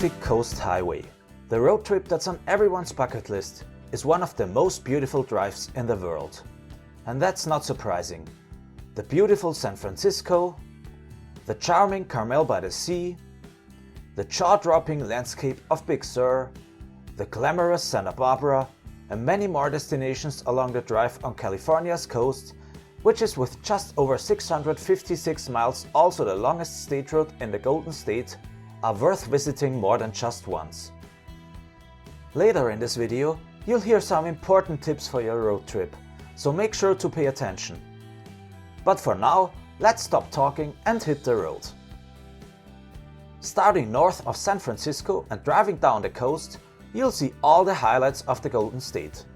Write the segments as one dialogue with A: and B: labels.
A: Pacific Coast Highway. The road trip that's on everyone's bucket list is one of the most beautiful drives in the world. And that's not surprising. The beautiful San Francisco, the charming Carmel-by-the-sea, the jaw-dropping landscape of Big Sur, the glamorous Santa Barbara, and many more destinations along the drive on California's coast, which is with just over 656 miles also the longest state road in the Golden State, are worth visiting more than just once. Later in this video, you'll hear some important tips for your road trip, so make sure to pay attention. But for now, let's stop talking and hit the road. Starting north of San Francisco and driving down the coast, you'll see all the highlights of the Golden State.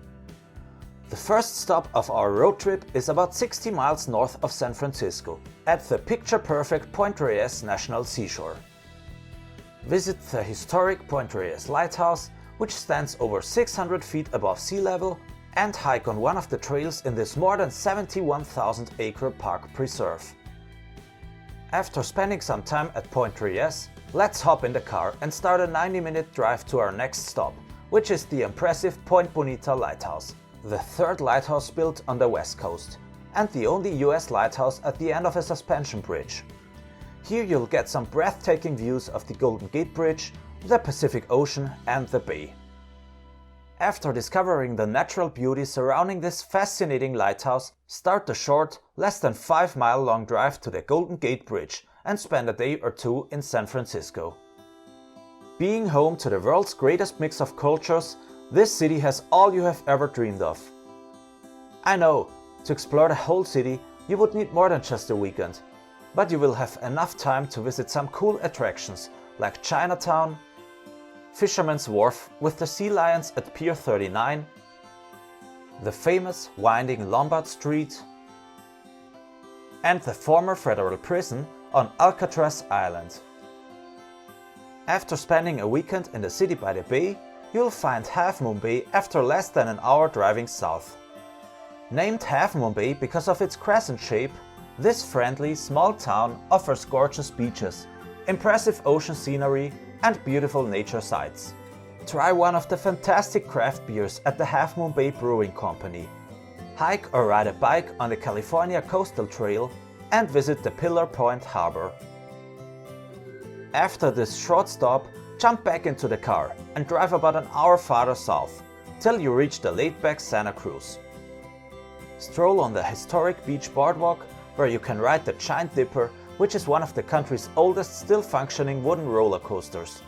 A: The first stop of our road trip is about 60 miles north of San Francisco, at the picture-perfect Point Reyes National Seashore. Visit the historic Point Reyes Lighthouse, which stands over 600 feet above sea level, and hike on one of the trails in this more than 71,000-acre park preserve. After spending some time at Point Reyes, let's hop in the car and start a 90-minute drive to our next stop, which is the impressive Point Bonita Lighthouse, the third lighthouse built on the west coast, and the only US lighthouse at the end of a suspension bridge. Here you'll get some breathtaking views of the Golden Gate Bridge, the Pacific Ocean and the bay. After discovering the natural beauty surrounding this fascinating lighthouse, start the short, less than 5-mile long drive to the Golden Gate Bridge and spend a day or two in San Francisco. Being home to the world's greatest mix of cultures, this city has all you have ever dreamed of. I know, to explore the whole city you would need more than just a weekend, but you will have enough time to visit some cool attractions like Chinatown, Fisherman's Wharf with the sea lions at Pier 39, the famous winding Lombard Street, and the former federal prison on Alcatraz Island. After spending a weekend in the city by the bay, you'll find Half Moon Bay after less than an hour driving south. Named Half Moon Bay because of its crescent shape, this friendly, small town offers gorgeous beaches, impressive ocean scenery and beautiful nature sights. Try one of the fantastic craft beers at the Half Moon Bay Brewing Company. Hike or ride a bike on the California Coastal Trail and visit the Pillar Point Harbor. After this short stop, jump back into the car and drive about an hour farther south, till you reach the laid-back Santa Cruz. Stroll on the historic beach boardwalk, where you can ride the Giant Dipper, which is one of the country's oldest still functioning wooden roller coasters.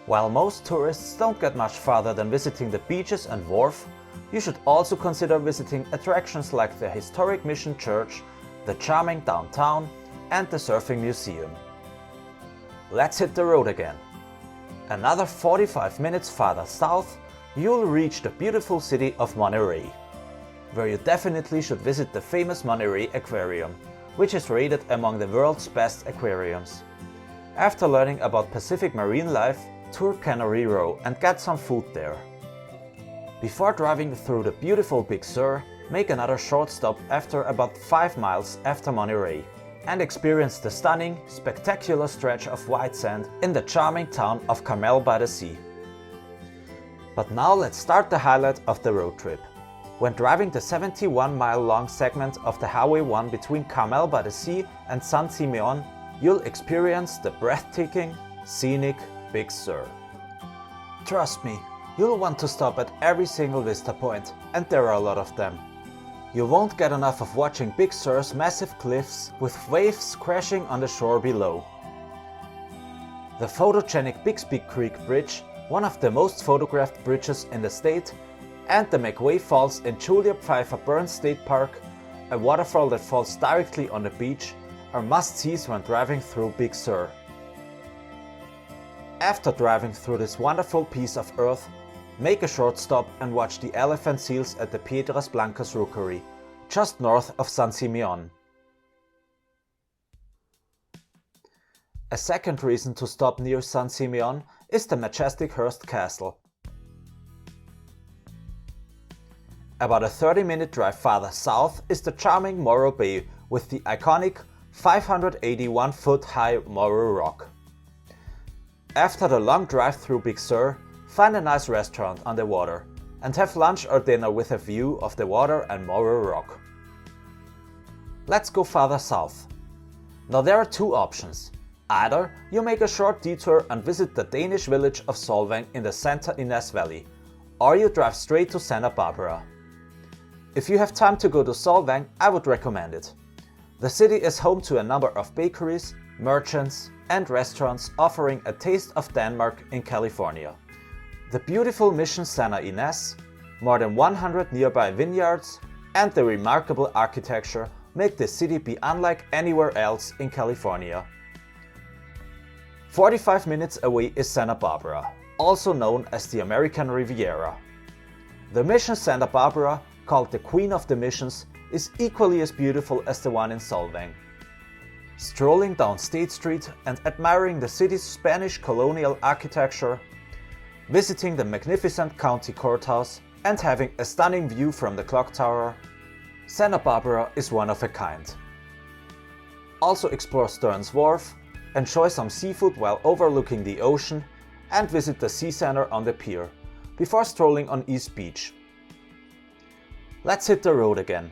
A: While most tourists don't get much farther than visiting the beaches and wharf, you should also consider visiting attractions like the historic Mission Church, the charming downtown, and the Surfing Museum. Let's hit the road again. Another 45 minutes farther south, you'll reach the beautiful city of Monterey, where you definitely should visit the famous Monery Aquarium, which is rated among the world's best aquariums. After learning about Pacific marine life, tour Cannery Row and get some food there. Before driving through the beautiful Big Sur, make another short stop after about 5 miles after Monterey and experience the stunning, spectacular stretch of white sand in the charming town of Carmel-by-the-sea. But now let's start the highlight of the road trip. When driving the 71-mile-long segment of the Highway 1 between Carmel-by-the-sea and San Simeon, you'll experience the breathtaking, scenic Big Sur. Trust me, you'll want to stop at every single vista point, and there are a lot of them. You won't get enough of watching Big Sur's massive cliffs with waves crashing on the shore below. The photogenic Bixby Creek Bridge, one of the most photographed bridges in the state, and the McWay Falls in Julia Pfeiffer Burns State Park, a waterfall that falls directly on the beach, are must-sees when driving through Big Sur. After driving through this wonderful piece of earth, make a short stop and watch the elephant seals at the Piedras Blancas Rookery, just north of San Simeon. A second reason to stop near San Simeon is the majestic Hearst Castle. About a 30-minute drive farther south is the charming Morro Bay with the iconic 581-foot high Morro Rock. After the long drive through Big Sur, find a nice restaurant on the water and have lunch or dinner with a view of the water and Morro Rock. Let's go farther south. Now there are two options. Either you make a short detour and visit the Danish village of Solvang in the Santa Ynez Valley, or you drive straight to Santa Barbara. If you have time to go to Solvang, I would recommend it. The city is home to a number of bakeries, merchants and restaurants offering a taste of Denmark in California. The beautiful Mission Santa Ynez, more than 100 nearby vineyards and the remarkable architecture make this city be unlike anywhere else in California. 45 minutes away is Santa Barbara, also known as the American Riviera. The Mission Santa Barbara, called the Queen of the Missions, is equally as beautiful as the one in Solvang. Strolling down State Street and admiring the city's Spanish colonial architecture, visiting the magnificent county courthouse and having a stunning view from the clock tower, Santa Barbara is one of a kind. Also explore Stearns Wharf, enjoy some seafood while overlooking the ocean and visit the Sea Center on the Pier, before strolling on East Beach. Let's hit the road again.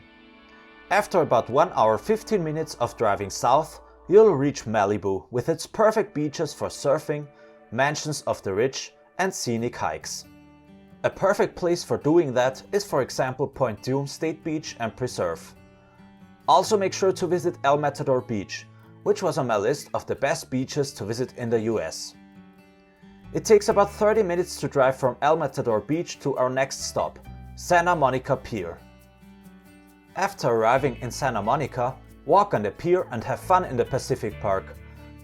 A: After about 1 hour 15 minutes of driving south, you'll reach Malibu with its perfect beaches for surfing, mansions of the rich and scenic hikes. A perfect place for doing that is for example Point Dume State Beach and Preserve. Also make sure to visit El Matador Beach, which was on my list of the best beaches to visit in the US. It takes about 30 minutes to drive from El Matador Beach to our next stop, Santa Monica Pier. After arriving in Santa Monica, walk on the pier and have fun in the Pacific Park.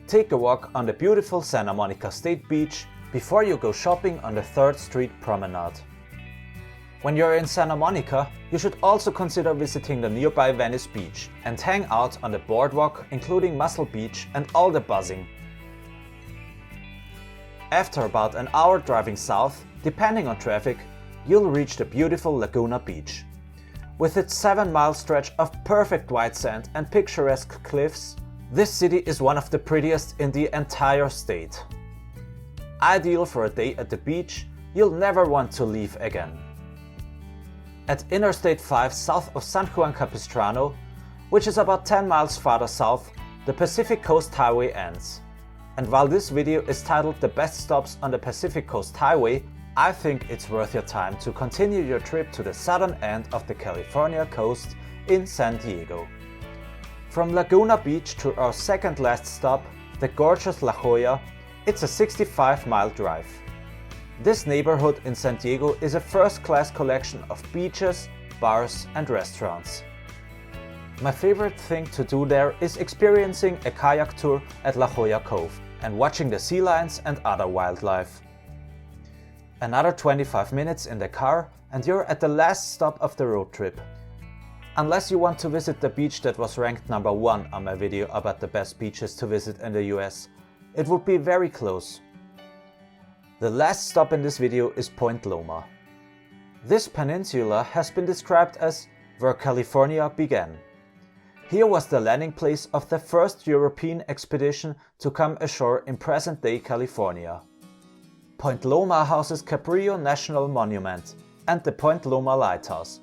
A: Take a walk on the beautiful Santa Monica State Beach before you go shopping on the 3rd Street Promenade. When you're in Santa Monica, you should also consider visiting the nearby Venice Beach and hang out on the boardwalk, including Muscle Beach and all the buzzing. After about an hour driving south, depending on traffic, you'll reach the beautiful Laguna Beach. With its 7-mile stretch of perfect white sand and picturesque cliffs, this city is one of the prettiest in the entire state. Ideal for a day at the beach, you'll never want to leave again. At Interstate 5 south of San Juan Capistrano, which is about 10 miles farther south, the Pacific Coast Highway ends. And while this video is titled The Best Stops on the Pacific Coast Highway, I think it's worth your time to continue your trip to the southern end of the California coast in San Diego. From Laguna Beach to our second last stop, the gorgeous La Jolla, it's a 65-mile drive. This neighborhood in San Diego is a first-class collection of beaches, bars and restaurants. My favorite thing to do there is experiencing a kayak tour at La Jolla Cove and watching the sea lions and other wildlife. Another 25 minutes in the car and you're at the last stop of the road trip. Unless you want to visit the beach that was ranked number 1 on my video about the best beaches to visit in the US, it would be very close. The last stop in this video is Point Loma. This peninsula has been described as where California began. Here was the landing place of the first European expedition to come ashore in present-day California. Point Loma houses Cabrillo National Monument and the Point Loma Lighthouse,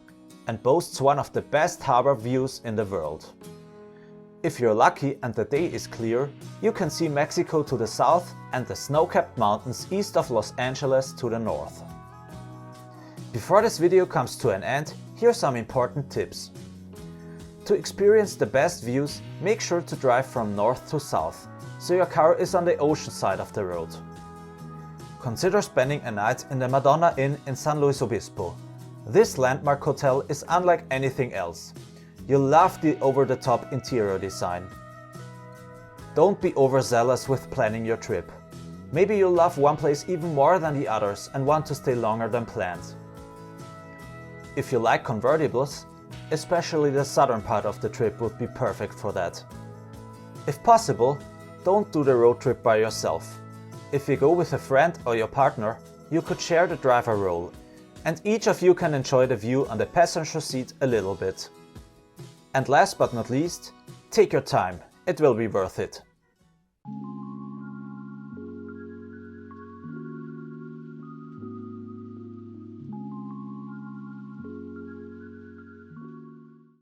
A: and boasts one of the best harbor views in the world. If you're lucky and the day is clear, you can see Mexico to the south and the snow-capped mountains east of Los Angeles to the north. Before this video comes to an end, here are some important tips. To experience the best views, make sure to drive from north to south, so your car is on the ocean side of the road. Consider spending a night in the Madonna Inn in San Luis Obispo. This landmark hotel is unlike anything else. You'll love the over-the-top interior design. Don't be overzealous with planning your trip. Maybe you'll love one place even more than the others and want to stay longer than planned. If you like convertibles, especially the southern part of the trip would be perfect for that. If possible, don't do the road trip by yourself. If you go with a friend or your partner, you could share the driver role, and each of you can enjoy the view on the passenger seat a little bit. And last but not least, take your time, it will be worth it.